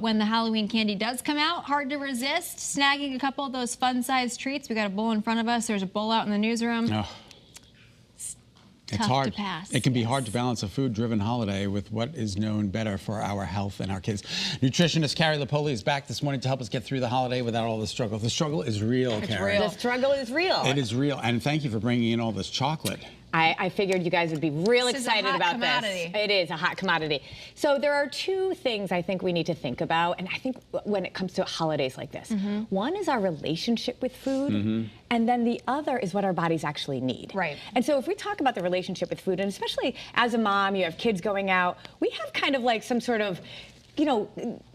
When the Halloween candy does come out, hard to resist. Snagging a couple of those fun-sized treats. We got a bowl in front of us. There's a bowl out in the newsroom. Oh. It's Tough hard. to pass. It can be hard to balance a food-driven holiday with what is known better for our health and our kids. Nutritionist Carrie Lupoli is back this morning to help us get through the holiday without all the struggle. The struggle is real, Carrie. The struggle is real. It is real. And thank you for bringing in all this chocolate. I figured you guys would be real excited about this. It is a hot commodity. So there are two things I think we need to think about, and I think when it comes to holidays like this. One is our relationship with food, and then the other is what our bodies actually need. Right. And so if we talk about the relationship with food, and especially as a mom, you have kids going out, we have kind of like some sort of, you know,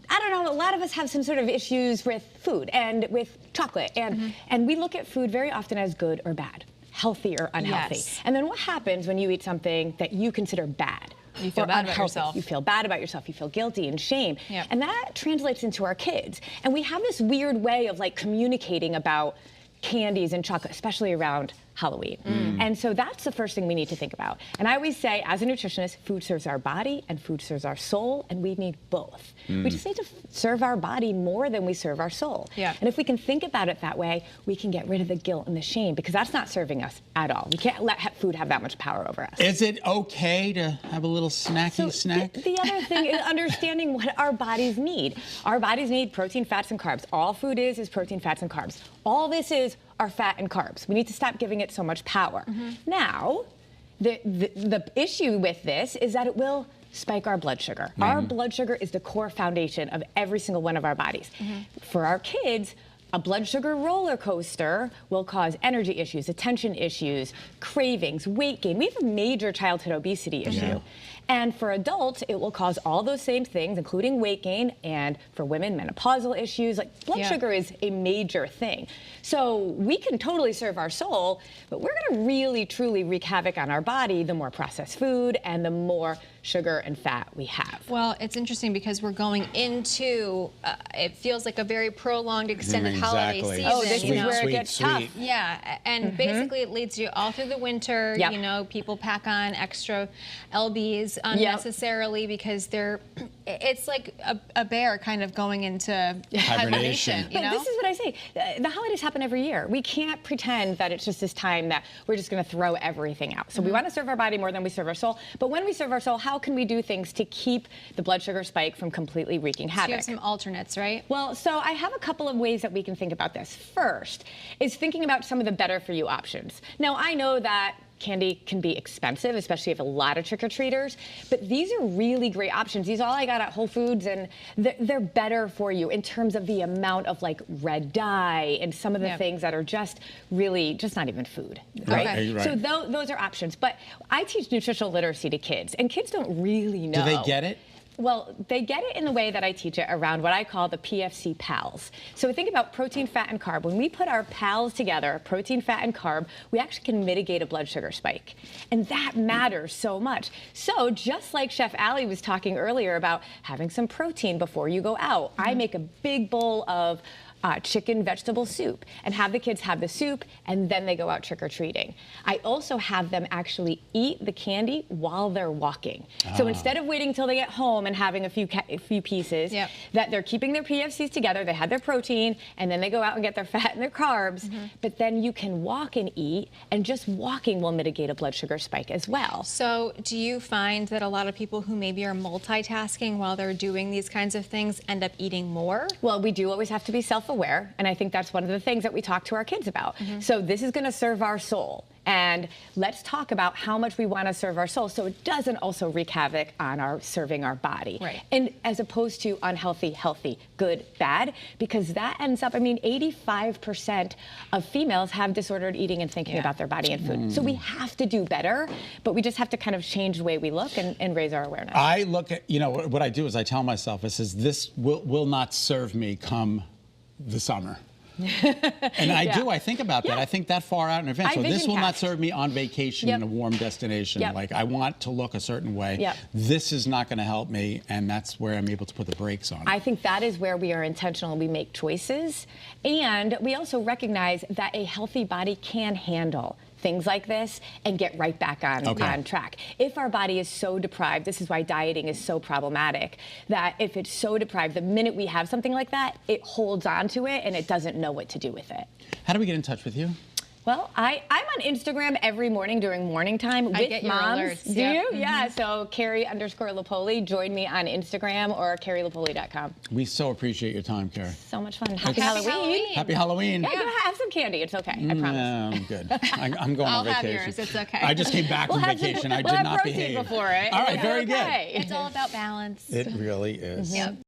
I don't know, a lot of us have some sort of issues with food and with chocolate, and we look at food very often as good or bad, healthy or unhealthy. Yes. And then what happens when you eat something that you consider bad? You feel bad about yourself. You feel bad about yourself. You feel guilty and shame. Yep. And that translates into our kids. And we have this weird way of like communicating about candies and chocolate, especially around Halloween. And so that's the first thing we need to think about. And I always say, as a nutritionist, food serves our body and food serves our soul, and we need both. We just need to serve our body more than we serve our soul. Yeah. And if we can think about it that way, we can get rid of the guilt and the shame, because that's not serving us at all. We can't let food have that much power over us. Is it okay to have a little snacky snack? The other thing is understanding what our bodies need. Our bodies need protein, fats, and carbs. All food is protein, fats, and carbs. All this is are fat and carbs. We need to stop giving it so much power. Now, the issue with this is that it will spike our blood sugar. Our blood sugar is the core foundation of every single one of our bodies. For our kids, a blood sugar roller coaster will cause energy issues, attention issues, cravings, weight gain. We have a major childhood obesity issue. And for adults, it will cause all those same things, including weight gain, and for women, menopausal issues. Like blood sugar is a major thing. So we can totally serve our soul, but we're gonna really, truly wreak havoc on our body the more processed food and the more sugar and fat we have. Well, it's interesting because we're going into, it feels like a very prolonged, extended holiday season. Oh, this is where it gets tough. Yeah, and basically it leads you all through the winter. You know, people pack on extra lbs unnecessarily because it's like a bear kind of going into hibernation. You know? But this is what I say. The holidays happen every year. We can't pretend that it's just this time that we're just going to throw everything out. So we want to serve our body more than we serve our soul. But when we serve our soul, how can we do things to keep the blood sugar spike from completely wreaking havoc? So you have some alternates, right? Well, so I have a couple of ways that we can think about this. First is thinking about some of the better for you options. Now, I know that candy can be expensive, especially if a lot of trick-or-treaters, but these are really great options. These are all I got at Whole Foods, and they're better for you in terms of the amount of like red dye and some of the things that are just really just not even food, right? Okay. So those are options. But I teach nutritional literacy to kids, and kids don't really know. Do they get it? Well, they get it in the way that I teach it around what I call the PFC PALs. So think about protein, fat, and carb. When we put our PALs together, protein, fat, and carb, we actually can mitigate a blood sugar spike. And that matters so much. So just like Chef Ali was talking earlier about having some protein before you go out, I make a big bowl of chicken vegetable soup and have the kids have the soup, and then they go out trick-or-treating. I also have them actually eat the candy while they're walking. So instead of waiting till they get home and having a few pieces, that they're keeping their PFCs together, they had their protein, and then they go out and get their fat and their carbs, but then you can walk and eat, and just walking will mitigate a blood sugar spike as well. So do you find that a lot of people who maybe are multitasking while they're doing these kinds of things end up eating more? Well, we do always have to be self-aware, and I think that's one of the things that we talk to our kids about. So this is going to serve our soul, and let's talk about how much we want to serve our soul so it doesn't also wreak havoc on serving our body. And as opposed to unhealthy, healthy, good, bad, because that ends up, I mean, 85% of females have disordered eating and thinking about their body and food. So we have to do better, but we just have to kind of change the way we look and raise our awareness. I look at, you know, what I do is I tell myself, it says, this will not serve me come the summer. And I think about that. I think that far out in advance. So this will not serve me on vacation in a warm destination. Like I want to look a certain way. This is not going to help me, and that's where I'm able to put the brakes on. I think that is where we are intentional. We make choices, and we also recognize that a healthy body can handle things like this and get right back on track. If our body is so deprived, this is why dieting is so problematic, that if it's so deprived, the minute we have something like that, it holds on to it and it doesn't know what to do with it. How do we get in touch with you? Well, I'm on Instagram every morning during morning time with get your moms. alerts. Do you? Yeah, so Carrie_Lupoli. Join me on Instagram or carrielupoli.com. We so appreciate your time, Carrie. So much fun. Happy Halloween. Happy Halloween. Yeah, go have some candy. It's okay. I promise. No, I'm good. I'm going on vacation. I'll have yours. It's okay. I just came back from vacation. I did not behave. Before it. All right, very okay. good. It's all about balance. It really is. Yep.